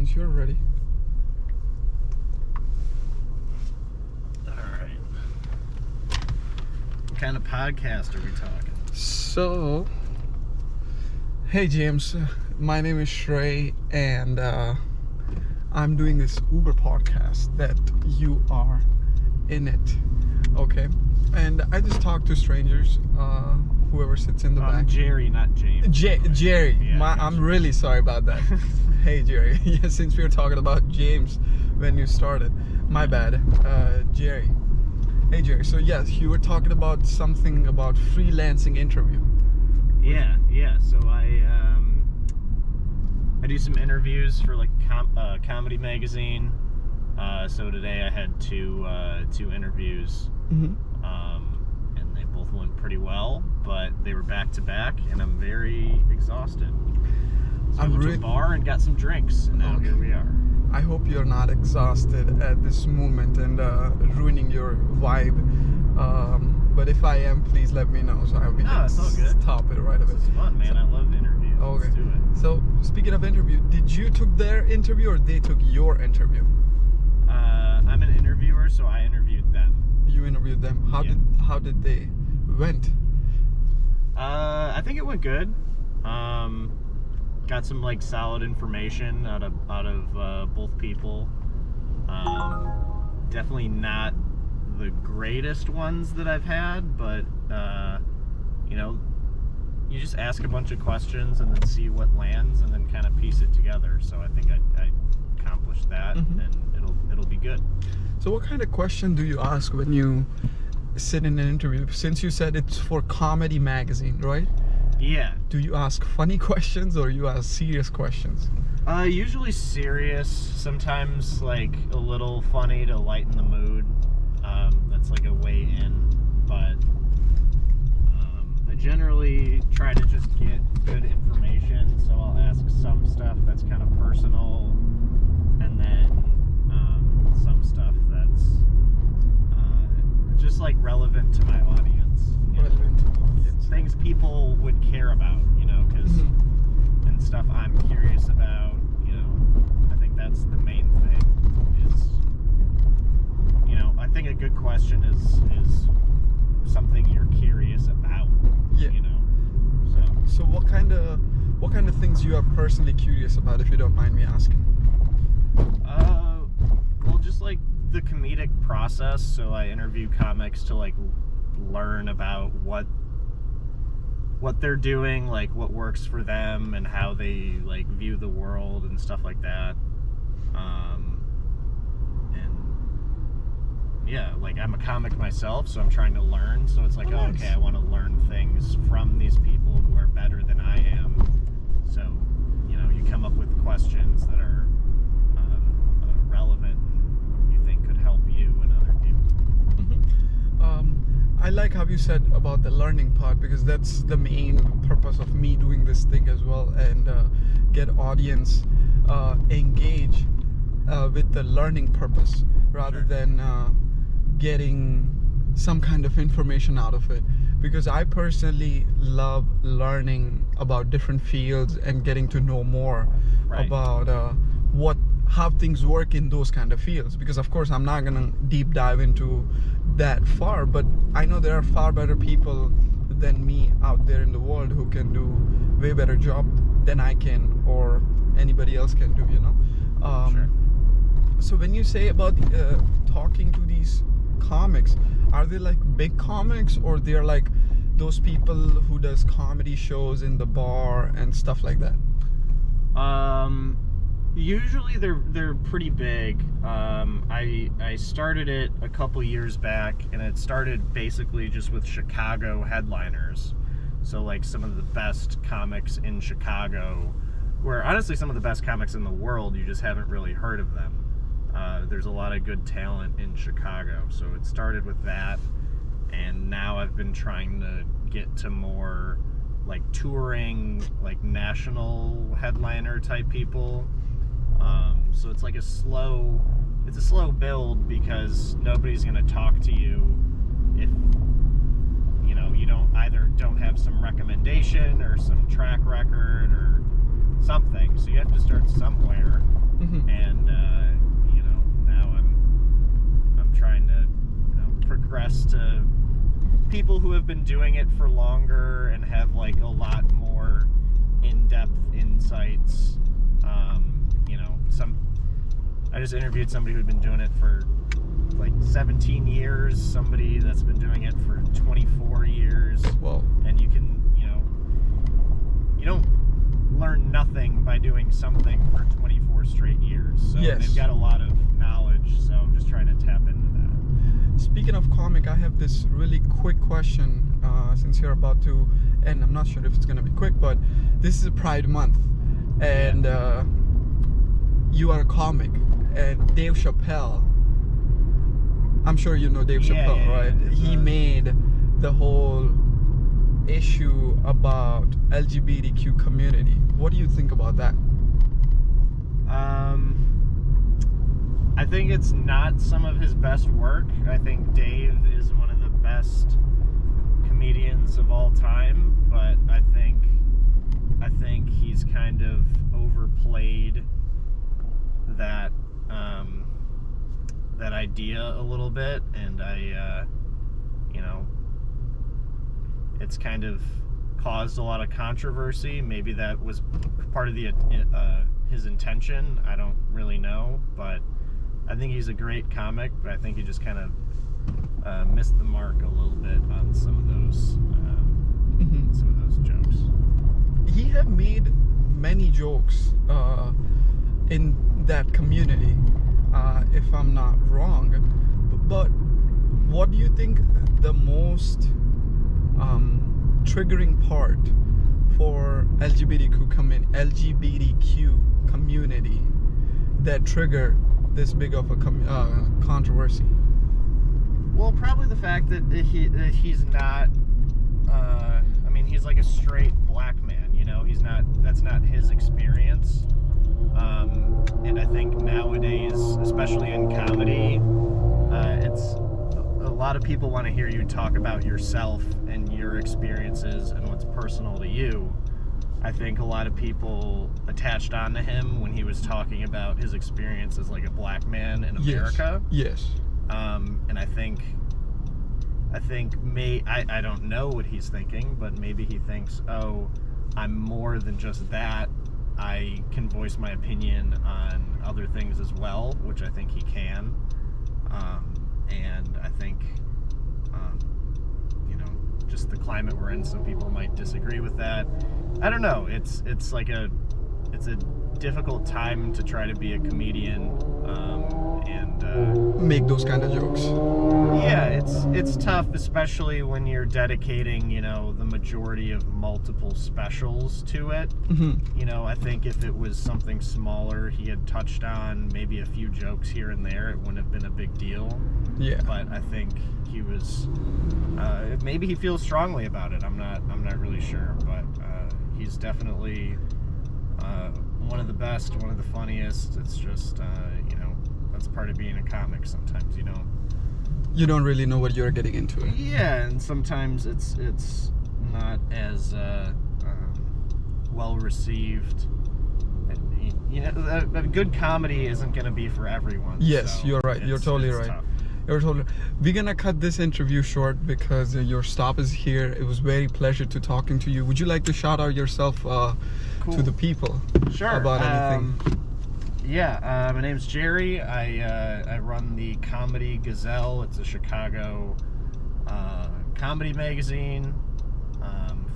once you're ready. Alright. What kind of podcast are we talking? So, hey James, my name is Shrey, and I'm doing this Uber podcast that you are in it, okay? And I just talk to strangers, whoever sits in the back. I'm Jerry, not James. Jerry, Yeah, I'm really sorry about that. Hey Jerry, yeah, since we were talking about James when you started, my bad. Jerry. Hey Jerry, so yes, you were talking about something about freelancing interview. Yeah. So I do some interviews for like comedy magazine. So today I had two interviews, Mm-hmm. and they both went pretty well, but they were back to back, and I'm very exhausted. So I went to a bar and got some drinks, and now here we are. I hope you're not exhausted at this moment and ruining your vibe. But if I am, please let me know so we can it's all good. Stop it right away. This is fun, man. I love interviews. Okay. Let's do it. So speaking of interview, did you took their interview or they took your interview? I'm an interviewer, so I interviewed them. You interviewed them. How did they went? I think it went good. Got some like solid information out of both people. Definitely not the greatest ones that I've had, but you just ask a bunch of questions and then see what lands and then kind of piece it together. So I think I accomplished that, Mm-hmm. and it'll be good. So what kind of question do you ask when you sit in an interview? Since you said it's for comedy magazine, right? Yeah. Do you ask funny questions or you ask serious questions? Usually serious, sometimes like a little funny to lighten the mood. That's like a way in, but I generally try to just get good information, so I'll ask some stuff that's kind of personal, and then some stuff that's just like relevant to my audience. Relevant to the audience. Things people would care about, because Mm-hmm. and stuff I'm curious about, I think that's the main thing is, I think a good question is something you're curious about, Yeah. So what kind of things you are personally curious about, if you don't mind me asking? Well, just like the comedic process. So I interview comics to like learn about what they're doing, like what works for them and how they like view the world and stuff like that. And yeah, like I'm a comic myself, so I'm trying to learn. So it's like, Nice. okay, I want to learn things from these people who are better than I am. So, you come up with questions that are relevant and you think could help you and other people. Mm-hmm. I like how you said about the learning part, because that's the main purpose of me doing this thing as well, and get audience engage with the learning purpose rather than getting some kind of information out of it. Because I personally love learning about different fields and getting to know more about how things work in those kind of fields. Because of course I'm not gonna deep dive into that far, but I know there are far better people than me out there in the world who can do way better job than I can or anybody else can do. Sure. So when you say about talking to these comics, are they like big comics, or they're like those people who does comedy shows in the bar and stuff like that? Usually they're pretty big. I started it a couple years back, and it started basically just with Chicago headliners. So like some of the best comics in Chicago, where honestly some of the best comics in the world, you just haven't really heard of them. There's a lot of good talent in Chicago. So it started with that, and now I've been trying to get to more like touring, like national headliner type people. So it's like a slow build, because nobody's gonna talk to you if you don't have some recommendation or some track record or something. So you have to start somewhere. Mhm. And now I'm trying to progress to people who have been doing it for longer and have like a lot more in-depth insights. I just interviewed somebody who'd been doing it for like 17 years, somebody that's been doing it for 24 years. Well, And you don't learn nothing by doing something for 24 straight years. So Yes. they've got a lot of knowledge, so I'm just trying to tap into that. speaking of comic, I have this really quick question. Since you're about to end, I'm not sure if it's gonna be quick, but this is a Pride Month, and you are a comic, and Dave Chappelle. I'm sure you know Dave Chappelle, right? He made the whole issue about LGBTQ community. What do you think about that? I think it's not some of his best work. I think Dave is one of the best comedians of all time, but I think he's kind of overplayed that that idea a little bit, and it's kind of caused a lot of controversy. Maybe that was part of the his intention. I don't really know, but I think he's a great comic, but I think he just kind of missed the mark a little bit on some of those jokes. He have made many jokes in that community, if I'm not wrong. But what do you think the most triggering part for LGBTQ community that trigger this big of a controversy? Well, probably the fact that he's not. He's like a straight black man. He's not. That's not his experience. And I think nowadays, especially in comedy, it's a lot of people want to hear you talk about yourself and your experiences and what's personal to you. I think a lot of people attached onto him when he was talking about his experience as like a black man in America. Yes. And I think I don't know what he's thinking, but maybe he thinks, oh, I'm more than just that. I can voice my opinion on other things as well, which I think he can. And I think, just the climate we're in, some people might disagree with that. I don't know. It's a difficult time to try to be a comedian and make those kind of jokes. Yeah, it's tough, especially when you're dedicating, the majority of multiple specials to it. Mm-hmm. I think if it was something smaller, he had touched on maybe a few jokes here and there, it wouldn't have been a big deal. Yeah. But I think he was maybe he feels strongly about it. I'm not really sure, but he's definitely one of the best, one of the funniest. It's just that's part of being a comic. Sometimes you don't really know what you're getting into. Yeah, and sometimes it's not as well received. A good comedy isn't going to be for everyone. Yes, so you're right. You're totally right. Tough. We're gonna cut this interview short because your stop is here. It was very pleasure to talking to you. Would you like to shout out yourself Cool. to the people? Sure. About anything? My name's Jerry. I run the Comedy Gazelle. It's a Chicago comedy magazine.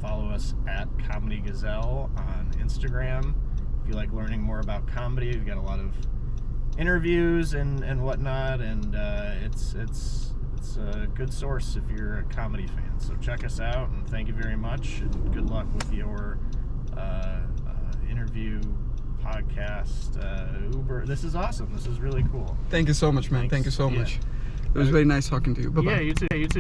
Follow us at Comedy Gazelle on Instagram. If you like learning more about comedy, we've got a lot of interviews and whatnot, and it's a good source if you're a comedy fan. So check us out, and thank you very much, and good luck with your interview podcast. Uber, this is awesome. This is really cool. Thank you so much, man. Thanks. Thank you so Yeah. much. It was very nice talking to you. Bye-bye. Yeah, you too.